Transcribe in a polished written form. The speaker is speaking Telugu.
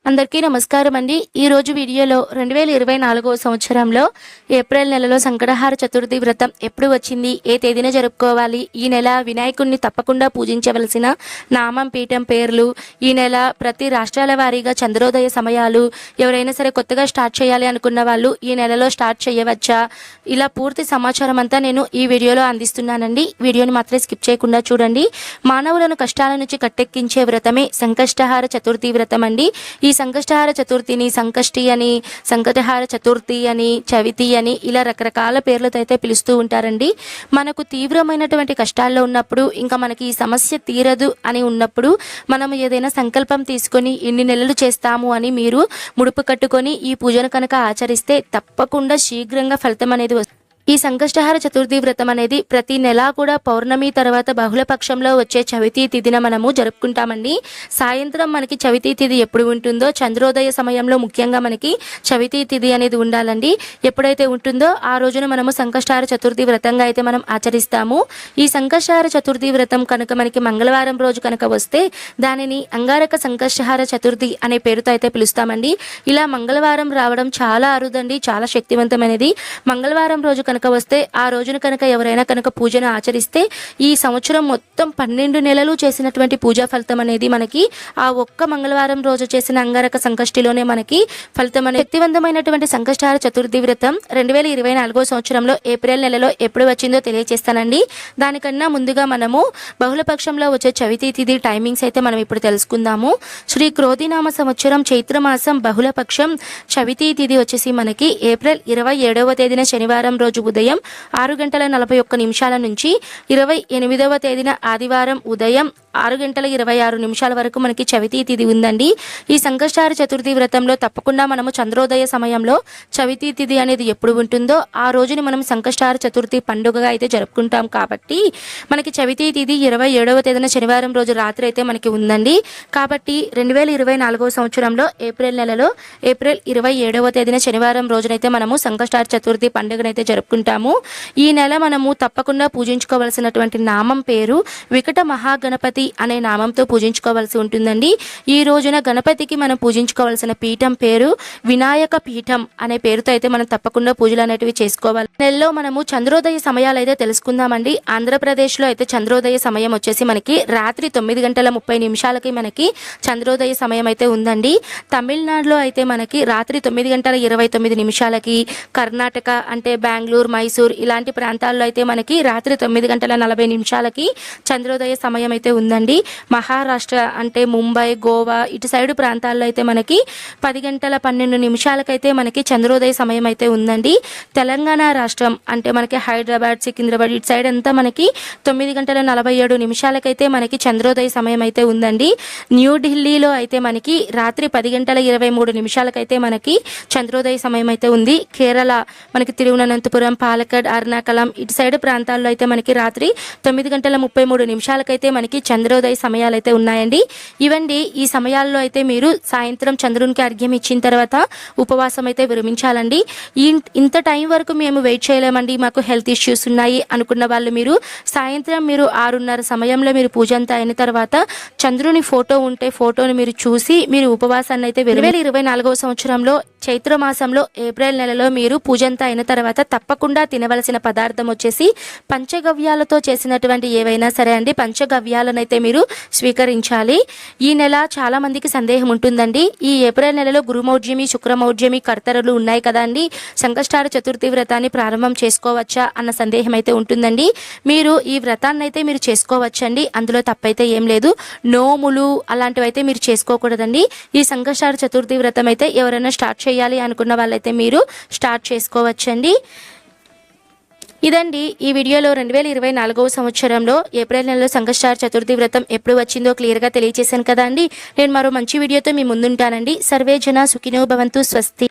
అందరికీ నమస్కారం అండి. ఈ రోజు వీడియోలో 2024వ సంవత్సరంలో ఏప్రిల్ నెలలో సంకటహార చతుర్థి వ్రతం ఎప్పుడు వచ్చింది, ఏ తేదీన జరుపుకోవాలి, ఈ నెల వినాయకుడిని తప్పకుండా పూజించవలసిన నామం పీఠం పేర్లు, ఈ నెల ప్రతి రాష్ట్రాల వారీగా చంద్రోదయ సమయాలు, ఎవరైనా సరే కొత్తగా స్టార్ట్ చేయాలి అనుకున్న వాళ్ళు ఈ నెలలో స్టార్ట్ చేయవచ్చా, ఇలా పూర్తి సమాచారం అంతా నేను ఈ వీడియోలో అందిస్తున్నానండి. వీడియోని మాత్రం స్కిప్ చేయకుండా చూడండి. మానవులను కష్టాల నుంచి కట్టెక్కించే వ్రతమే సంకష్టహార చతుర్థి వ్రతం అండి. ఈ సంకష్టహార చతుర్థిని సంకష్టి అని, సంకటహార చతుర్థి అని, చవితి అని ఇలా రకరకాల పేర్లతో అయితే పిలుస్తూ ఉంటారండి. మనకు తీవ్రమైనటువంటి కష్టాల్లో ఉన్నప్పుడు, ఇంకా మనకి ఈ సమస్య తీరదు అని ఉన్నప్పుడు మనము ఏదైనా సంకల్పం తీసుకొని ఇన్ని నెలలు చేస్తాము అని మీరు ముడుపు కట్టుకొని ఈ పూజను కనుక ఆచరిస్తే తప్పకుండా శీఘ్రంగా ఫలితం అనేది వస్తుంది. ఈ సంకష్టహార చతుర్థి వ్రతం అనేది ప్రతి నెల కూడా పౌర్ణమి తర్వాత బహుళపక్షంలో వచ్చే చవితి తిథిన మనము జరుపుకుంటామండి. సాయంత్రం మనకి చవితి తిథి ఎప్పుడు ఉంటుందో, చంద్రోదయ సమయంలో ముఖ్యంగా మనకి చవితి తిథి అనేది ఉండాలండి. ఎప్పుడైతే ఉంటుందో ఆ రోజున మనము సంకష్టహార చతుర్థి వ్రతంగా అయితే మనం ఆచరిస్తాము. ఈ సంకష్టహార చతుర్థి వ్రతం కనుక మనకి మంగళవారం రోజు కనుక వస్తే దానిని అంగారక సంకష్టహార చతుర్థి అనే పేరుతో అయితే పిలుస్తామండి. ఇలా మంగళవారం రావడం చాలా అరుదండి, చాలా శక్తివంతమైనది. మంగళవారం రోజు కనుక వస్తే ఆ రోజున కనుక ఎవరైనా కనుక పూజను ఆచరిస్తే ఈ సంవత్సరం మొత్తం 12 నెలలు చేసినటువంటి పూజా ఫలితం అనేది మనకి ఆ ఒక్క మంగళవారం రోజు చేసిన అంగారక సంకష్టిలోనే మనకి ఫలితం అనేది. శక్తివంతమైనటువంటి సంకష్టహార చతుర్థి వ్రతం 2024 సంవత్సరంలో ఏప్రిల్ నెలలో ఎప్పుడు వచ్చిందో తెలియజేస్తానండి. దానికన్నా ముందుగా మనము బహుళపక్షంలో వచ్చే చవితి తిథి టైమింగ్స్ అయితే మనం ఇప్పుడు తెలుసుకుందాము. శ్రీ క్రోధినామ సంవత్సరం చైత్రమాసం బహుళపక్షం చవితి తిథి వచ్చేసి మనకి ఏప్రిల్ 27వ తేదీన శనివారం రోజు ఉదయం 6:41 నుంచి 28వ తేదీన ఆదివారం ఉదయం 6:26 వరకు మనకి చవితి తిథి ఉందండి. ఈ సంకష్టహార చతుర్థి వ్రతంలో తప్పకుండా మనము చంద్రోదయ సమయంలో చవితి తిథి అనేది ఎప్పుడు ఉంటుందో ఆ రోజుని మనం సంకష్టహార చతుర్థి పండుగగా అయితే జరుపుకుంటాం. కాబట్టి మనకి చవితి తిథి 27వ తేదీన శనివారం రోజు రాత్రి అయితే మనకి ఉందండి. కాబట్టి 2024వ సంవత్సరంలో ఏప్రిల్ నెలలో ఏప్రిల్ 27వ తేదీన శనివారం రోజునైతే మనము సంకష్టహార చతుర్థి పండుగనైతే జరుపుకుంటాము. ఈ నెల మనము తప్పకుండా పూజించుకోవాల్సినటువంటి నామం పేరు వికట మహాగణపతి అనే నామంతో పూజించుకోవాల్సి ఉంటుందండి. ఈ రోజున గణపతికి మనం పూజించుకోవాల్సిన పీఠం పేరు వినాయక పీఠం అనే పేరుతో అయితే మనం తప్పకుండా పూజలు అనేటివి చేసుకోవాలి. నెలలో మనము చంద్రోదయ సమయాలు అయితే తెలుసుకుందామండి. ఆంధ్రప్రదేశ్లో అయితే చంద్రోదయ సమయం వచ్చేసి మనకి రాత్రి 9:30 మనకి చంద్రోదయ సమయం అయితే ఉందండి. తమిళనాడులో అయితే మనకి రాత్రి 9:29 కర్ణాటక అంటే బెంగళూరు, మైసూర్ ఇలాంటి ప్రాంతాల్లో అయితే మనకి రాత్రి 9:40 చంద్రోదయ సమయం అయితే ఉందండి. మహారాష్ట్ర అంటే ముంబై, గోవా ఇటు సైడు ప్రాంతాల్లో అయితే మనకి 10:12 అయితే మనకి చంద్రోదయ సమయం అయితే ఉందండి. తెలంగాణ రాష్ట్రం అంటే మనకి హైదరాబాద్, సికింద్రాబాద్ ఇటు సైడ్ అంతా మనకి 9:47 అయితే మనకి చంద్రోదయ సమయం అయితే ఉందండి. న్యూఢిల్లీలో అయితే మనకి రాత్రి 10:23 అయితే మనకి చంద్రోదయ సమయం అయితే ఉంది. కేరళ మనకి తిరువనంతపురం, పాలక్కడ్, అర్నాకలం ఇటు సైడ్ ప్రాంతాల్లో అయితే మనకి రాత్రి 9:33 అయితే మనకి చంద్రోదయ సమయాలు అయితే ఉన్నాయండి. ఇవండి ఈ సమయాల్లో అయితే మీరు సాయంత్రం చంద్రునికి అర్ఘ్యం ఇచ్చిన తర్వాత ఉపవాసం అయితే విరమించాలండి. ఇంత టైం వరకు మేము వెయిట్ చేయలేమండి, మాకు హెల్త్ ఇష్యూస్ ఉన్నాయి అనుకున్న వాళ్ళు మీరు సాయంత్రం మీరు 6:30 సమయంలో మీరు పూజ అంతా అయిన తర్వాత చంద్రుని ఫోటో ఉంటే ఫోటోని మీరు చూసి మీరు ఉపవాసాన్ని అయితే 2024వ సంవత్సరంలో చైత్ర మాసంలో ఏప్రిల్ నెలలో మీరు పూజ అంతా అయిన తర్వాత తప్పకుండా తినవలసిన పదార్థం వచ్చేసి పంచగవ్యాలతో చేసినటువంటి ఏవైనా సరే అండి, పంచగవ్యాలను అయితే మీరు స్వీకరించాలి. ఈ నెల చాలా మందికి సందేహం ఉంటుందండి, ఈ ఏప్రిల్ నెలలో గురుమౌఢ్యమి, శుక్రమౌఢ్యమి, కర్తరులు ఉన్నాయి కదా అండి, సంకష్టహార చతుర్థి వ్రతాన్ని ప్రారంభం చేసుకోవచ్చా అన్న సందేహం అయితే ఉంటుందండి. మీరు ఈ వ్రతాన్ని అయితే మీరు చేసుకోవచ్చండి, అందులో తప్పైతే ఏం లేదు. నోములు అలాంటివి అయితే మీరు చేసుకోకూడదండి. ఈ సంకష్టహార చతుర్థి వ్రతం అయితే ఎవరైనా స్టార్ట్ చేయాలి అనుకున్న వాళ్ళైతే మీరు స్టార్ట్ చేసుకోవచ్చండి. ఇదండి ఈ వీడియోలో 2024వ సంవత్సరంలో ఏప్రిల్ నెలలో సంకష్టహార చతుర్థి వ్రతం ఎప్పుడు వచ్చిందో క్లియర్గా తెలియజేశాను కదా అండి. నేను మరో మంచి వీడియోతో మీ ముందుంటానండి. సర్వే జన సుఖినో భవంతు. స్వస్తి.